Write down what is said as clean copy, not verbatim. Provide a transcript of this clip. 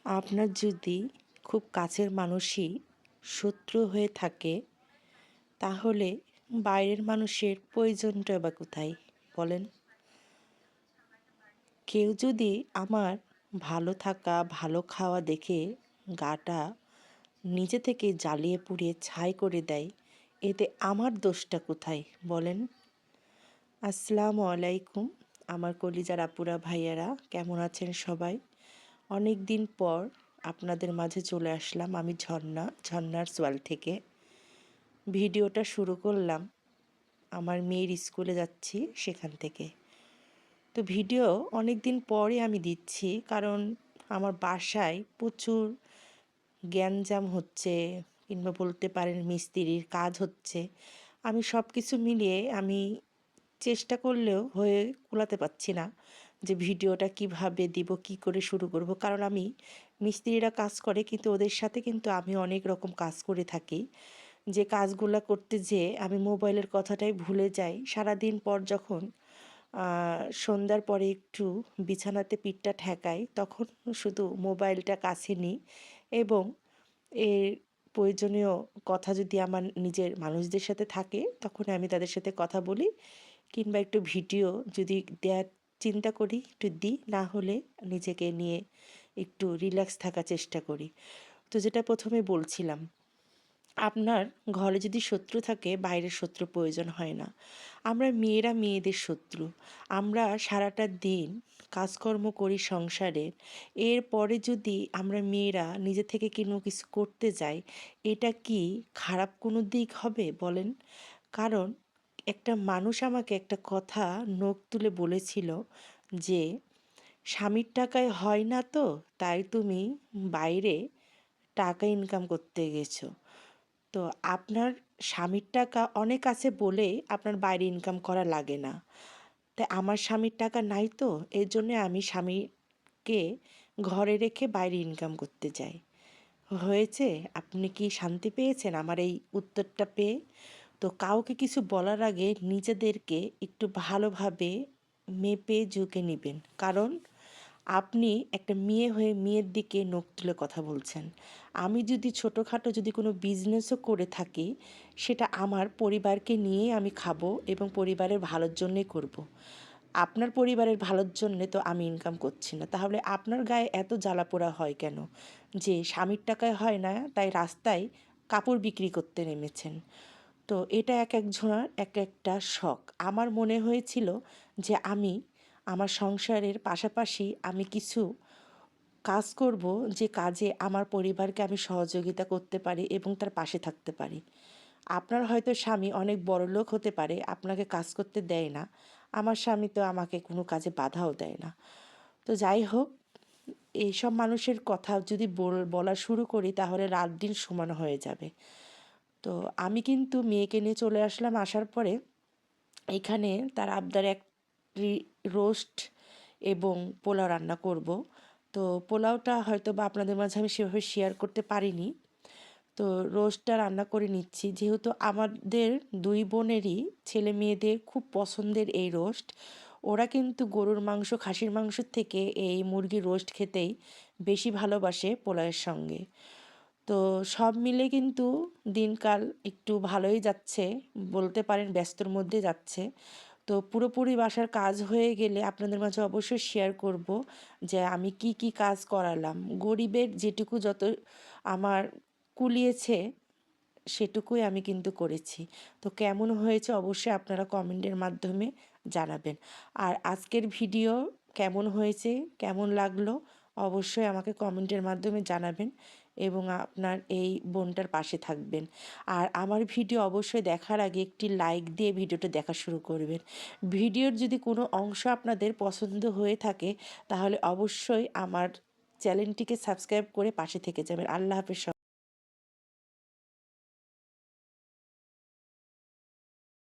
আপনার যদি খুব কাছের মানুষই শত্রু হয়ে থাকে তাহলে বাইরের মানুষের প্রয়োজনটা বা কোথায় বলেন? কেউ যদি আমার ভালো থাকা ভালো খাওয়া দেখে গাটা নিজে থেকে জ্বালিয়ে পুড়িয়ে ছাই করে দেয়, এতে আমার দোষটা কোথায় বলেন? আসসালামু আলাইকুম আমার কলিজার আপুরা ভাইয়ারা, কেমন আছেন সবাই? অনেক দিন পর আপনাদের মাঝে চলে আসলাম আমি ঝর্ণার সোয়াল থেকে। ভিডিওটা শুরু করলাম আমার মেয়ের স্কুলে যাচ্ছি সেখান থেকে। তো ভিডিও অনেক দিন পরে আমি দিচ্ছি, কারণ আমার বাসায় প্রচুর গ্যাঞ্জাম হচ্ছে, কিংবা বলতে পারেন মিস্ত্রির কাজ হচ্ছে। আমি সব কিছু মিলিয়ে আমি চেষ্টা করলেও হয়ে কুলাতে পারছি না যে ভিডিওটা কিভাবে দিব, কি করে শুরু করব। কারণ আমি মিস্ত্রিরা কাজ করে, কিন্তু ওদের সাথে কিন্তু আমি অনেক রকম কাজ করে থাকি। যে কাজগুলো করতে যেয়ে আমি মোবাইলের কথাটাই ভুলে যাই। সারাদিন পর যখন সন্ধ্যার পরে একটু বিছানাতে পিঠটা ঠেকাই, তখন শুধু মোবাইলটা কাছে নিই এবং এর প্রয়োজনীয় কথা যদি আমার নিজের মানুষদের সাথে থাকে তখন আমি তাদের সাথে কথা বলি, কিংবা একটু ভিডিও যদি দেওয়ার চিন্তা করি একটু দিই, না হলে নিজেকে নিয়ে একটু রিল্যাক্স থাকার চেষ্টা করি। তো যেটা প্রথমে বলছিলাম, আপনার ঘরে যদি শত্রু থাকে বাইরের শত্রু প্রয়োজন হয় না। আমরা মেয়েরা মেয়েদের শত্রু। আমরা সারাটা দিন কাজকর্ম করি সংসারের, এরপরে যদি আমরা মেয়েরা নিজে থেকে কোনো কিছু করতে যাই, এটা কি খারাপ কোনো দিক হবে বলেন? কারণ একটা মানুষ আমাকে একটা কথা নখ তুলে বলেছিল যে, স্বামীর টাকায় হয় না তো তাই তুমি বাইরে টাকা ইনকাম করতে গেছো। তো আপনার স্বামীর টাকা অনেক আছে বলে আপনার বাইরে ইনকাম করা লাগে না। তাই আমার স্বামীর টাকা নাই, তো এর জন্যে আমি স্বামীকে ঘরে রেখে বাইরে ইনকাম করতে যাই। হয়েছে? আপনি কি শান্তি পেয়েছেন আমার এই উত্তরটা পেয়ে? তো কাউকে কিছু বলার আগে নিজেদেরকে একটু ভালোভাবে মেপে ঝুঁকে নিবেন, কারণ আপনি একটা মেয়ে হয়ে মেয়ের দিকে নখ তুলে কথা বলছেন। আমি যদি ছোটোখাটো যদি কোনো বিজনেসও করে থাকি, সেটা আমার পরিবারকে নিয়ে আমি খাবো এবং পরিবারের ভালোর জন্যই করব। আপনার পরিবারের ভালোর জন্যে তো আমি ইনকাম করছি না, তাহলে আপনার গায়ে এত জ্বালাপোড়া হয় কেন যে স্বামীর টাকায় হয় না তাই রাস্তায় কাপড় বিক্রি করতে নেমেছেন? তো এটা এক একজনের এক একটা শখ। আমার মনে হয়েছিল যে আমি আমার সংসারের পাশাপাশি আমি কিছু কাজ করব, যে কাজে আমার পরিবারকে আমি সহযোগিতা করতে পারি এবং তার পাশে থাকতে পারি। আপনার হয়তো স্বামী অনেক বড়লোক হতে পারে, আপনাকে কাজ করতে দেয় না। আমার স্বামী তো আমাকে কোনো কাজে বাধাও দেয় না। তো যাই হোক, এইসব মানুষের কথা যদি বলা শুরু করি তাহলে রাত দিন সমান হয়ে যাবে। তো আমি কিন্তু মেয়েকে নিয়ে চলে আসলাম। আসার পরে এখানে তার আবদার এক রোস্ট এবং পোলাও রান্না করব। তো পোলাওটা হয়তো বা আপনাদের মাঝে আমি সেভাবে শেয়ার করতে পারিনি। তো রোস্টটা রান্না করে নিচ্ছি, যেহেতু আমাদের দুই বোনেরই ছেলে মেয়েদের খুব পছন্দের এই রোস্ট। ওরা কিন্তু গরুর মাংস খাসির মাংসের থেকে এই মুরগির রোস্ট খেতেই বেশি ভালোবাসে পোলাওয়ের সঙ্গে। তো সব মিলে কিন্তু দিনকাল একটু ভালোই যাচ্ছে, বলতে পারেন ব্যস্তর মধ্যে যাচ্ছে। তো পুরোপুরি বাসার কাজ হয়ে গেলে আপনাদের মাঝে অবশ্যই শেয়ার করব যে আমি কি কি কাজ করালাম। গরিবের যেটুকু যত আমার কুলিয়েছে সেটুকুই আমি কিন্তু করেছি। তো কেমন হয়েছে অবশ্যই আপনারা কমেন্টের মাধ্যমে জানাবেন। আর আজকের ভিডিও কেমন হয়েছে, কেমন লাগলো অবশ্যই আমাকে কমেন্টের মাধ্যমে জানাবেন এবং আপনার এই বোনটার পাশে থাকবেন। আর আমার ভিডিও অবশ্যই দেখার আগে একটি লাইক দিয়ে ভিডিওটা দেখা শুরু করবেন। ভিডিওর যদি কোনো অংশ আপনাদের পছন্দ হয়ে থাকে তাহলে অবশ্যই আমার চ্যানেলটিকে সাবস্ক্রাইব করে পাশে থেকে যাবেন। আল্লাহ হাফেজ।